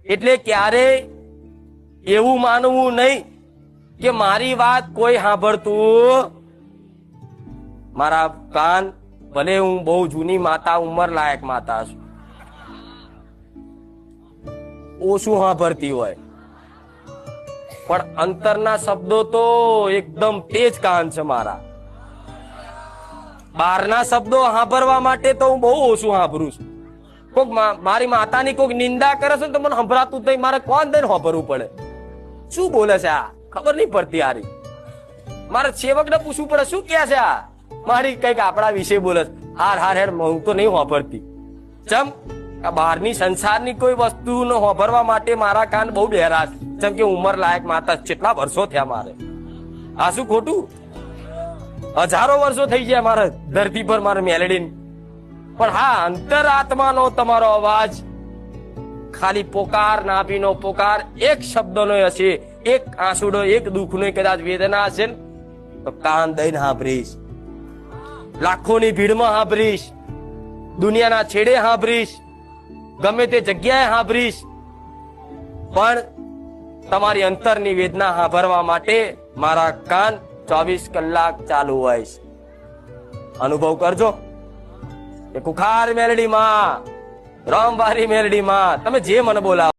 એટલે ક્યારે એવું માનવું નહીં કે મારી વાત કોઈ સાંભળતું, મારા કાન ભલે હું બહુ જૂની માતા, ઉંમર લાયક માતા છું, ઓછું સાંભળતી હોય, પણ અંતરના શબ્દો તો એકદમ તેજ કાન છે મારા. બહારના શબ્દો સાંભળવા માટે તો હું બહુ ઓછું સાંભળું છું. કોક મારી માતાની કોક નિંદા કરે છે તો મને સંભળાતું થઈ, મારે કોણ દઈને સાંભળવું પડે? શું બોલે છે આ? ખબર નહીં પડતી. હારી મારે સેવકને પૂછવું પડે શું કે છે આ, મારી કઈક આપણા વિશે બોલે છે. હાર હેડ, હું તો નહીં સાંભળતી. ચમ આ બહારની સંસારની કોઈ વસ્તુ નો સાંભળવા માટે મારા કાન બહુ બહેરા છે. જેમ કે ઉંમર લાયક માતા, કેટલા વર્ષો થયા મારે. આ શું ખોટું? હજારો વર્ષો થઈ ગયા મારે ધરતી પર, મારે મેલેડી. પણ હા, અંતરાત્માનો તમારો અવાજ, ખાલી પોકાર, નાભીનો પોકાર, એક શબ્દનો હશે, એક આંસુડો, એક દુઃખનો કદાચ વેદના હશે ને, તો કાન દઈને સાંભળીશ. લાખોની ભીડમાં સાંભળીશ, દુનિયાના છેડે સાંભળીશ, ગમે તે જગ્યાએ સાંભળીશ, પણ તમારી અંતરની વેદના સાંભળવા માટે મારા કાન 24 કલાક ચાલુ હોય છે. અનુભવ કરજો. એ કુખાર મેલડીમાં, રામવારી મેલડીમાં, તમે જે મને બોલાવો.